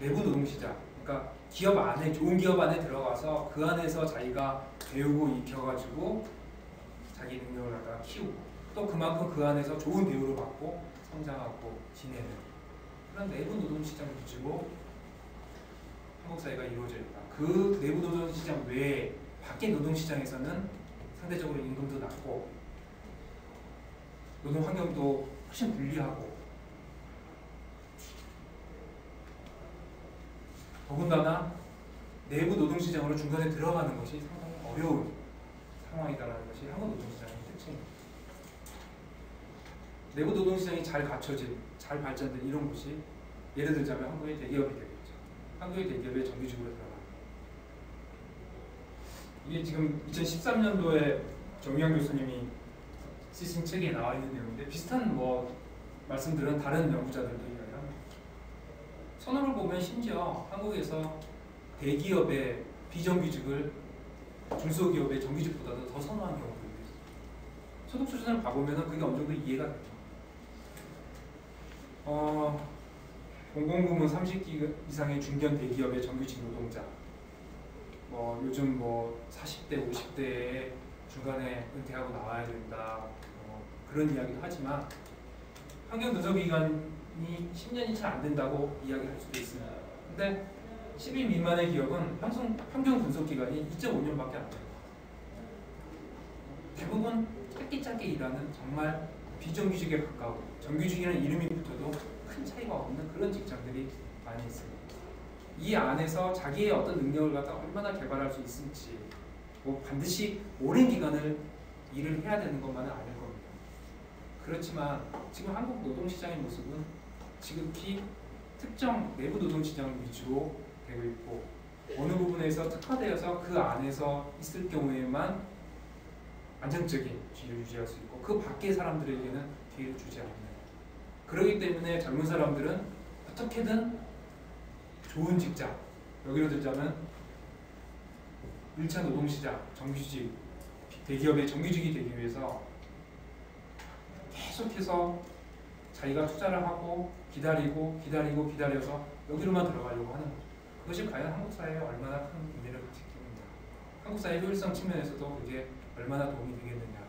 내부 노동시장, 그러니까 기업 안에, 좋은 기업 안에 들어가서 그 안에서 자기가 배우고 익혀가지고 자기 능력을 갖다가 키우고 또 그만큼 그 안에서 좋은 대우를 받고 성장하고 지내는 그런 내부 노동시장을 위주로 한국 사회가 이루어져 있다. 그 내부 노동시장 외에 밖의 노동시장에서는 상대적으로 임금도 낮고 노동 환경도 훨씬 불리하고 더군다나 내부 노동시장으로 중간에 들어가는 것이 상당히 어려운 상황이다라는 것이 한국 노동시장의 특징입니다. 내부 노동시장이 잘 갖춰진, 잘 발전된 이런 곳이 예를 들자면 한국의 대기업이 되겠죠. 한국의 대기업의 정규직으로 들어가는 이게 지금 2013년도에 정유영 교수님이 쓰신 책에 나와 있는 내용인데 비슷한 말씀들은 다른 연구자들도 이야기합니다. 선호를 보면 심지어 한국에서 대기업의 비정규직을 중소기업의 정규직보다도 더 선호하는 경우도 있어요. 소득 수준을 봐보면 그게 어느 정도 이해가 돼요. 공공부문 30기 이상의 중견 대기업의 정규직 노동자, 요즘 40대, 50대에 중간에 은퇴하고 나와야 된다, 그런 이야기도 하지만 평균 근속기간이 10년이 잘 안 된다고 이야기할 수도 있습니다. 근데 10일 미만의 기업은 평균 근속기간이 2.5년밖에 안 돼요. 대부분 짧게 일하는 정말 비정규직에 가까운 정규직이라는 이름이 붙어도 큰 차이가 없는 그런 직장들이 많이 있습니다. 이 안에서 자기의 어떤 능력을 갖다 얼마나 개발할 수 있을지 반드시 오랜 기간을 일을 해야 되는 것만은 아닐 겁니다. 그렇지만 지금 한국 노동시장의 모습은 지극히 특정 내부 노동시장을 위주로 되고 있고 어느 부분에서 특화되어서 그 안에서 있을 경우에만 안정적인 지위를 유지할 수 있고 그 밖의 사람들에게는 기회를 주지 않는 그렇기 때문에 젊은 사람들은 어떻게든 좋은 직장, 여기로 들자면 1차 노동시장, 정규직, 대기업의 정규직이 되기 위해서 계속해서 자기가 투자를 하고 기다려서 여기로만 들어가려고 하는 거죠. 그것이 과연 한국 사회에 얼마나 큰 의미를 가지겠느냐. 한국 사회 효율성 측면에서도 그게 얼마나 도움이 되겠느냐.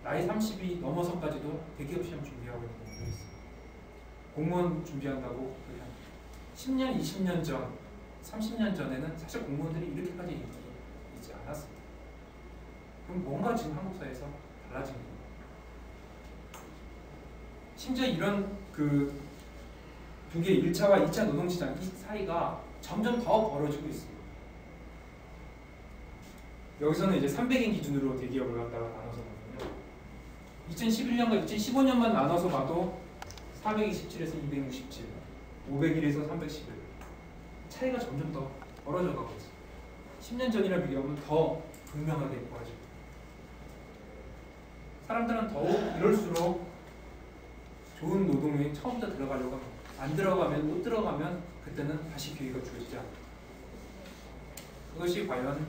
나이 30이 넘어서까지도 대기업 시험 준비하고 있는 경우도 있어요. 공무원 준비한다고 10년, 20년 전, 30년 전에는 사실 공무원들이 이렇게까지 인기 있지 않았습니다. 그럼 뭔가 지금 한국 사회에서 달라진 겁니다. 심지어 이런 두 개의 1차와 2차 노동시장 이 사이가 점점 더 벌어지고 있습니다. 여기서는 이제 300인 기준으로 대기업을 갖다가 나눠서 보면요. 2011년과 2015년만 나눠서 봐도 427에서 267, 501에서 311 차이가 점점 더 벌어져 가고 있습니다. 10년 전이랑 비교하면 더 분명하게 벌어집니다. 사람들은 더욱 이럴수록 좋은 노동에 처음부터 들어가려고 합니다. 안 들어가면, 못 들어가면 그때는 다시 기회가 주어지지 않습니다. 그것이 과연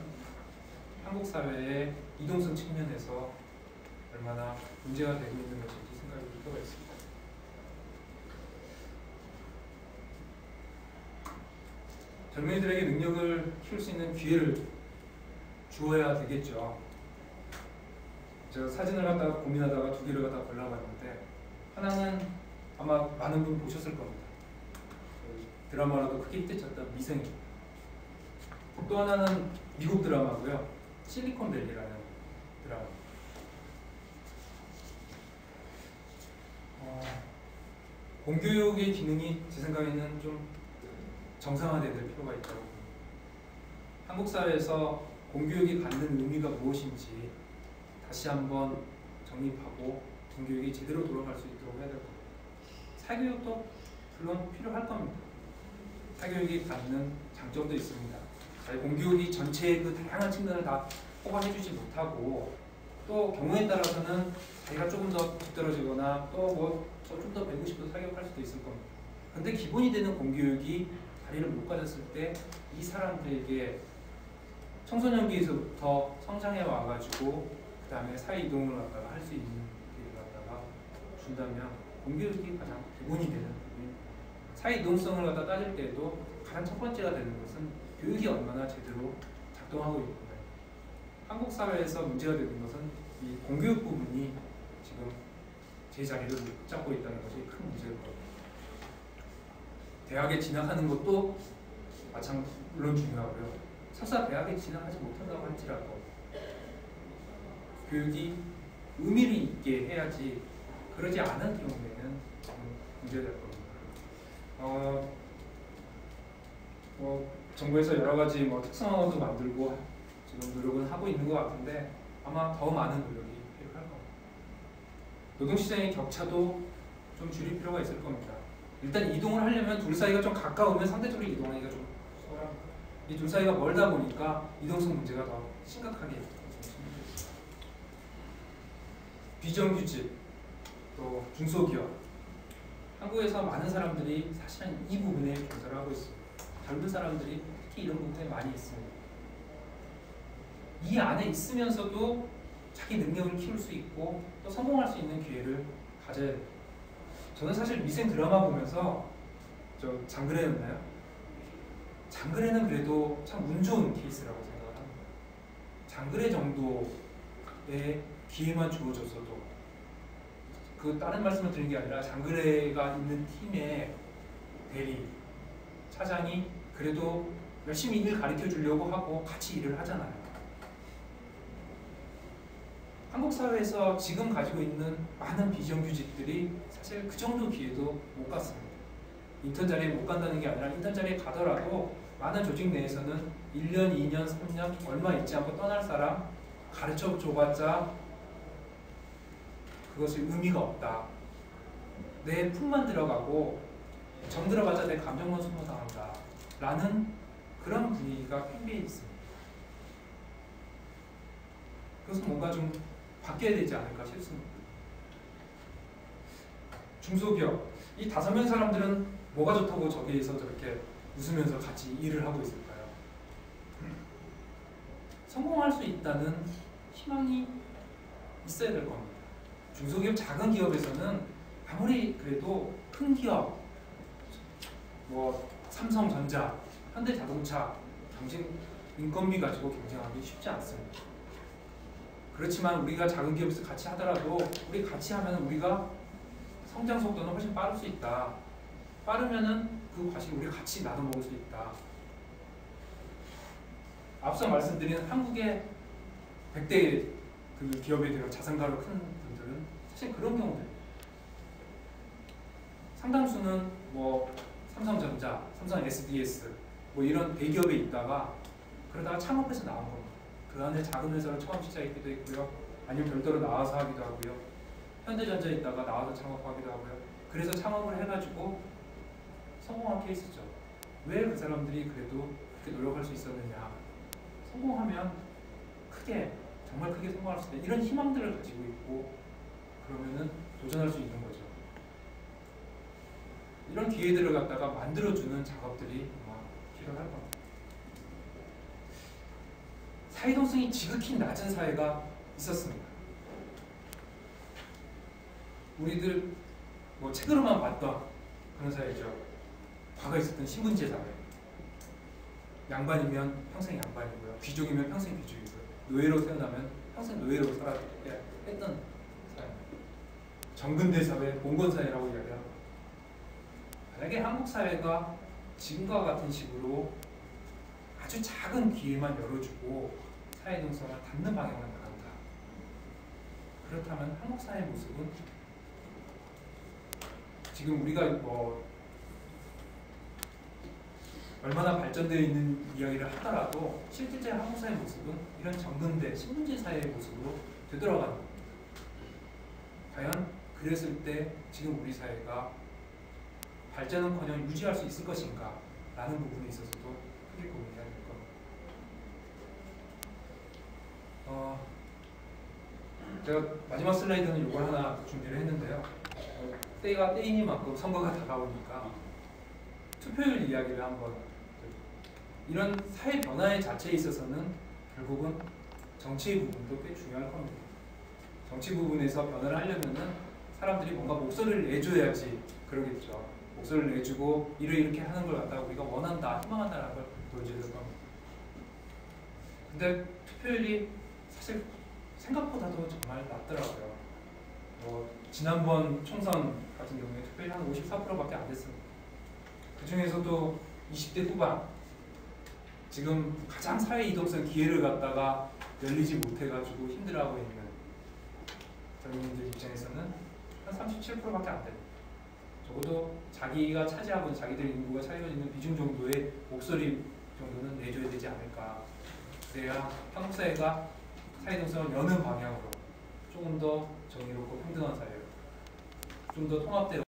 한국 사회의 이동성 측면에서 얼마나 문제가 되고 있는 것인지 생각해 볼 필요가 있습니다. 젊은이들에게 능력을 키울 수 있는 기회를 주어야 되겠죠. 제가 사진을 갖다가 고민하다가 두 개를 갖다가 골라봤는데 하나는 아마 많은 분 보셨을 겁니다. 드라마로도 크게 히트쳤던 미생입니다. 또 하나는 미국 드라마고요. 실리콘밸리라는 드라마. 공교육의 기능이 제 생각에는 좀 정상화되어야 될 필요가 있다고 봅니다. 한국 사회에서 공교육이 갖는 의미가 무엇인지 다시 한번 정립하고 공교육이 제대로 돌아갈 수 있도록 해야 될 겁니다. 사교육도 물론 필요할 겁니다. 사교육이 갖는 장점도 있습니다. 공교육이 전체의 그 다양한 측면을 다 커버해주지 못하고 또 경우에 따라서는 자기가 조금 더 뒤떨어지거나 또 좀 더 배우고 싶어서 사교육할 수도 있을 겁니다. 근데 기본이 되는 공교육이 자리를 못 가졌을 때 이 사람들에게 청소년기에서부터 성장해 와가지고 그 다음에 사회 이동을 갖다가 할 수 있는 기회를 갖다가 준다면 공교육이 가장 기본이 되는 부분입니다. 사회 이동성을 갖다 따질 때에도 가장 첫 번째가 되는 것은 교육이 얼마나 제대로 작동하고 있는가. 한국 사회에서 문제가 되는 것은 이 공교육 부분이 지금 제자리를 못 잡고 있다는 것이 큰 문제일 겁니다. 대학에 진학하는 것도 물론 중요하고요. 설사 대학에 진학하지 못한다고 할지라도 교육이 의미를 있게 해야지, 그러지 않은 경우에는 문제가 될 겁니다. 정부에서 여러 가지 특성화원도 만들고 지금 노력은 하고 있는 것 같은데 아마 더 많은 노력이 필요할 겁니다. 노동시장의 격차도 좀 줄일 필요가 있을 겁니다. 일단 이동을 하려면 둘 사이가 좀 가까우면 상대적으로 이동하기가 좀 수월합니다. 이 둘 사이가 멀다 보니까 이동성 문제가 더 심각하게 비정규직, 또 중소기업, 한국에서 많은 사람들이 사실은 이 부분에 종사를 하고 있습니다. 젊은 사람들이 특히 이런 부분에 많이 있습니다. 이 안에 있으면서도 자기 능력을 키울 수 있고 또 성공할 수 있는 기회를 가져야 돼요. 저는 사실 미생 드라마 보면서 장그래였나요? 장그래는 그래도 참 운 좋은 케이스라고 생각을 합니다. 장그래 정도의 기회만 주어졌어도, 다른 말씀을 드리는 게 아니라 장그래가 있는 팀의 대리, 차장이 그래도 열심히 일 가르쳐 주려고 하고 같이 일을 하잖아요. 한국 사회에서 지금 가지고 있는 많은 비정규직들이 사실 그 정도 기회도 못 갔습니다. 인턴 자리에 못 간다는 게 아니라 인턴 자리에 가더라도 많은 조직 내에서는 1년, 2년, 3년 얼마 있지 않고 떠날 사람 가르쳐 줘봤자 그것이 의미가 없다. 내 품만 들어가고 정 들어봤자 내 감정만 소모당한다. 라는 그런 분위기가 팽배해 있습니다. 그것은 뭔가 좀 바뀌어야 되지 않을까 싶습니다. 중소기업, 이 5명 사람들은 뭐가 좋다고 저기에서 저렇게 웃으면서 같이 일을 하고 있을까요? 성공할 수 있다는 희망이 있어야 될 겁니다. 중소기업, 작은 기업에서는 아무리 그래도 큰 기업, 삼성전자, 현대자동차, 인건비 가지고 경쟁하기 쉽지 않습니다. 그렇지만 우리가 작은 기업에서 같이 하더라도 우리 같이 하면 우리가 성장 속도는 훨씬 빠를 수 있다. 빠르면은 그 과실 우리가 같이 나눠 먹을 수 있다. 앞서 말씀드린 한국의 100대 그 기업에 대한 자산가로 큰 분들은 사실 그런 경우들. 상당수는 삼성전자, 삼성 SDS 이런 대기업에 있다가 그러다가 창업해서 나온 겁니다. 그 안에 작은 회사를 처음 시작했기도 했고요. 아니면 별도로 나와서 하기도 하고요. 현대전자에 있다가 나와서 창업하기도 하고요. 그래서 창업을 해가지고 성공한 케이스죠. 왜 그 사람들이 그래도 그렇게 노력할 수 있었느냐. 성공하면 정말 크게 성공할 수 있다. 이런 희망들을 가지고 있고 그러면은 도전할 수 있는 거죠. 이런 기회들을 갖다가 만들어주는 작업들이 필요할 겁니다. 사회동성이 지극히 낮은 사회가 있었습니다. 우리들 책으로만 봤던 그런 사회죠. 과거에 있었던 신분제 사회. 양반이면 평생 양반이고요. 귀족이면 평생 귀족이고요. 노예로 태어나면 평생 노예로 살아야 했던 사회. 정근대 사회, 봉건 사회라고 이야기합니다. 만약에 한국 사회가 지금과 같은 식으로 아주 작은 기회만 열어주고 사회동성을 닫는 방향으로 나간다. 그렇다면 한국 사회의 모습은 지금 우리가 얼마나 발전되어 있는 이야기를 하더라도 실질적 한국 사회의 모습은 이런 정근대, 신분제 사회의 모습으로 되돌아가는 겁니다. 과연 그랬을 때 지금 우리 사회가 발전은커녕 유지할 수 있을 것인가 라는 부분에 있어서도 크게 고민해야 될 겁니다. 제가 마지막 슬라이드는 이걸 하나 준비를 했는데요. 때가 때이니만큼 선거가 다가오니까 투표율 이야기를 한번, 이런 사회 변화의 자체에 있어서는 결국은 정치의 부분도 꽤 중요할 겁니다. 정치 부분에서 변화를 하려면은 사람들이 뭔가 목소리를 내줘야지 그러겠죠. 목소리를 내주고 이렇게 하는 걸 갖다가 우리가 원한다, 희망한다라는 걸 보여주는 겁니다. 근데 투표율이 사실 생각보다도 정말 낮더라고요. 지난번 총선 같은 경우에 투표율이 한 54%밖에 안 됐습니다. 그 중에서도 20대 후반, 지금 가장 사회 이동성 기회를 갖다가 열리지 못해가지고 힘들어하고 있는 젊은이들 입장에서는 한 37%밖에 안 됩니다. 적어도 자기가 차지하고 있는, 자기들 인구가 차지하고 있는 비중 정도의 목소리 정도는 내줘야 되지 않을까. 그래야 한국 사회가 사회 이동성을 여는 방향으로 조금 더 정의롭고 평등한 사회로, 좀 더 통합된